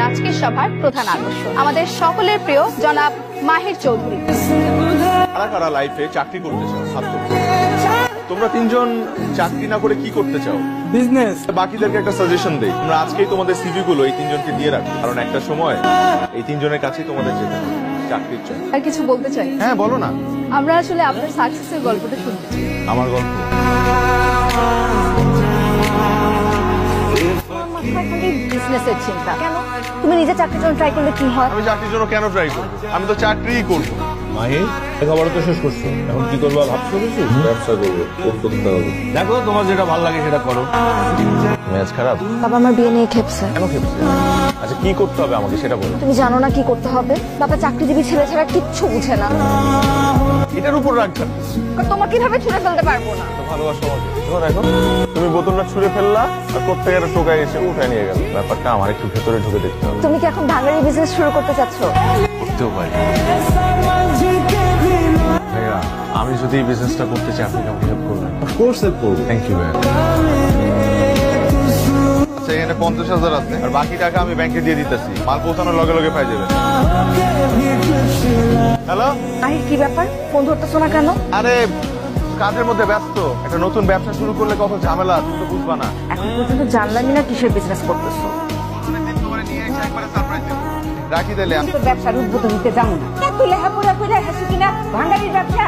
আজকের সভার প্রধান আকর্ষণ আমাদের সকলের প্রিয় জনাব মাহির চৌধুরী। কারা কারা লাইফে চাকরি করতে চাও? হাত তোলো। তোমরা তিনজন চাকরি না করে কি করতে চাও? বিজনেস। বাকিদেরকে একটা সাজেশন দেই, তোমরা আজকেই তোমাদের সিভি গুলো এই তিনজনকে দিয়ে রাখো, কারণ একটা সময় এই তিনজনের কাছেই তোমাদের যেতে হবে চাকরির জন্য। আর কিছু বলতে চাই? হ্যাঁ বলো না। আমরা আসলে আপনার সাকসেসের গল্পটা শুনতে চাই। আমার গল্প? বিজনেসের চিন্তা কেন? তুমি নিজে চাকরির জন্য ট্রাই করলে কি হয়? আমি চাকরির জন্য কেন ট্রাই করবো? আমি তো চাকরিই করবো। মাহি, লেখাপড়া তো শেষ করছো, এখন কি করবো ভাবছো? কিছু ব্যবসা করবো, করতে হবে। দেখো তোমার যেটা ভালো লাগে সেটা করো। ম্যাচ খারাপ? বাবা আমার বিয়ে নিয়ে খেপছে। কেন খেপছে? আচ্ছা কি করতে হবে আমাকে সেটা বলো। তুমি জানো না কি করতে হবে? বাবা চাকরিজীবী ছেলে ছাড়া কিচ্ছু বুঝে না। এটার উপর রাখবেন? তোমাকে কিভাবে ছুড়ে ফেলতে পারবো না। ভালোবাসো আমাকে। দেখো তুমি বোতলটা ছুঁড়ে ফেললা আর কোত্থেকে একটা টোকায় এসে উঠায় নিয়ে গেল। ব্যাপারটা আমার একটু ভেতরে ঢুকে দেখতে হবে। তুমি কি এখন ভাঙারি বিজনেস শুরু করতে চাচ্ছ? করতেও পারি। ভাইয়া, আমি যদি এই বিজনেসটা করতে চাই আপনি আমাকে হেল্প করবেন? অফকোর্স হেল্প করবো। থ্যাংক ইউ ভাইয়া। আচ্ছা এখানে 50,000 আছে আর বাকি টাকা আমি ব্যাংকে দিয়ে দিতেছি, মাল পৌঁছানোর লগে লগে পাই যাবেন। হ্যালো, আরে কি ব্যাপার, ফোন ধরতেছো না কেন? আরে কাজের মধ্যে ব্যস্ত। একটা নতুন ব্যবসা শুরু করলে কত ঝামেলা তুমি তো বুঝবা না। এখন পর্যন্ত জানলামই না কিসের বিজনেস করতেছো। রাখি দিলে আমি তো ব্যবসার উদ্বোধন দিতে যাবো না। এত লেখাপড়া করে হাসি কিনা ভান্ডারির ব্যবসা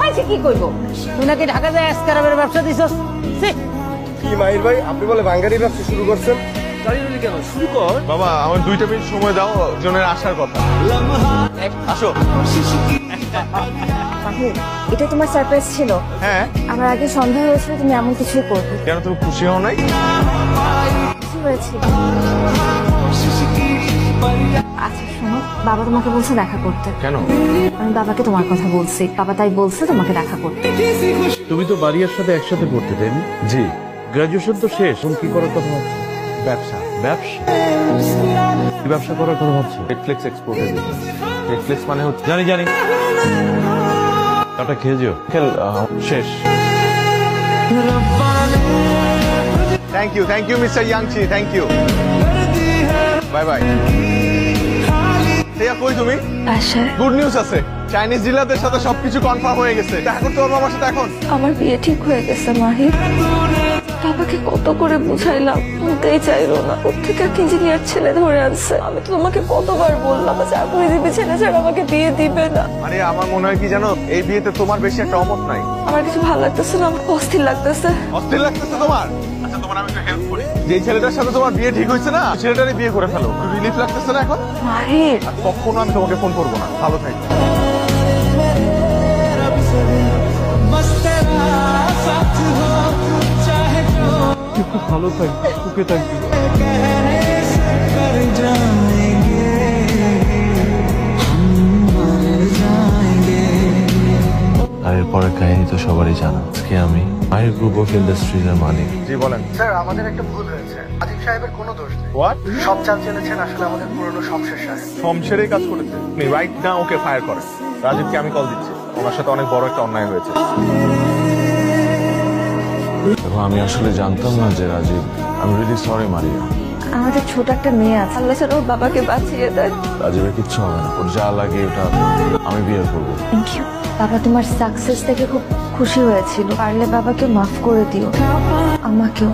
পাইছে কি করবো? তুই নাকি ঢাকা যায় আজকারাবের ব্যবসা দিছস। কি মাহির ভাই, আপনি বলে ভাঙ্গারি ব্যবসা শুরু করছেন? কেন শুরু কর বাবা, আমার 2 মিনিট সময় দাও, জনের আসার কথা। আসো। মাহির, এটা তোমার সারপ্রাইজ ছিল? হ্যাঁ। আমার আগে সন্দেহ হয়েছিল তুমি এমন কিছুই করবে। কেন তুমি খুশি হও নাই? খুশি হয়েছি। আচ্ছা শোনো, বাবা তোমাকে বলছে দেখা করতে। কেন? আমি বাবাকে তোমার কথা বলছি, বাবা তাই বলছে তোমাকে দেখা করতে। তুমি তো বাড়ির সাথে একসাথে পড়তে, তাই না? জি। গ্রাজুয়েশন তো শেষ, এখন কি করার কথা ভাবছো? ব্যবসা। ব্যবসা? কি ব্যবসা করার কথা ভাবছো? নেটফ্লিক্স এক্সপোর্টের বিজনেস। নেটফ্লিক্স মানে হচ্ছে জানি ওটা খেয়ে যেও। শেষ। Thank you mister Yangchi, thank you. Bye bye. কই তুমি? আশায় গুড নিউজ আছে, চাইনিজ ডিলারদের সাথে সবকিছু কনফার্ম হয়ে গেছে। দেখা করতে পারবো আমার সাথে এখন? আমার বিয়ে ঠিক হয়ে গেছে মাহির। বাবাকে কত করে বুঝাইলাম, শুনতেই চাইলো না। ওর থেকে এক ইঞ্জিনিয়ার ছেলে ধরে আনছে। আমি তো তোমাকে কতবার বললাম চাকরিজীবী ছেলে ছাড়া আমাকে বিয়ে দিবে না। আরে আমার মনে হয় কি জানো, এই বিয়েতে তোমার বেশি একটা অমত নাই। আমার কিছু ভালো লাগতেছে না, আমার অস্থির লাগতেছে। অস্থির লাগতেছে তোমার? আচ্ছা তোমার আমি একটু হেল্প করি। যে ছেলেটার সাথে তোমার বিয়ে ঠিক হয়েছে না, ছেলেটারই বিয়ে করে ফেলো। রিলিফ লাগতেছে না এখন? মাহির, আর কখনো আমি তোমাকে ফোন করবো না। ভালো থাকবে। খুব ভালো থাকবে, সুখে থাকবে। আর এরপরের কাহিনী তো সবারই জানা। আজকে আমি মাহির গ্রুপ অফ ইন্ডাস্ট্রিজ এর মালিক। জি বলেন। স্যার, আমাদের একটা ভুল হয়েছে। আজিম সাহেবের কোনো দোষ নেই। হোয়াট? সব চাল চেনেছেন আসলে আমাদের পুরনো শমশের সাহেব। শমশেরই কাজ করেছে। রাইট না ওকে ফায়ার করেন। রাজীবকে আমি কল দিচ্ছি, ওনার সাথে অনেক বড় একটা অন্যায় হয়েছে। দেখো আমি আসলে জানতাম না যে রাজীব। আমি রিয়েলি সরি মারিয়া। আমাদের ছোট একটা মেয়ে আছে, আল্লাহ যেন ওর বাবাকে বাঁচিয়ে দেয়। রাজীবের কিচ্ছু হবে না, ওর যা লাগে ওটা আমি বিয়ে করবো। Thank you. বাবা তোমার সাকসেস দেখে খুব খুশি হয়েছিল। পারলে বাবাকে মাফ করে দিও, আমাকেও।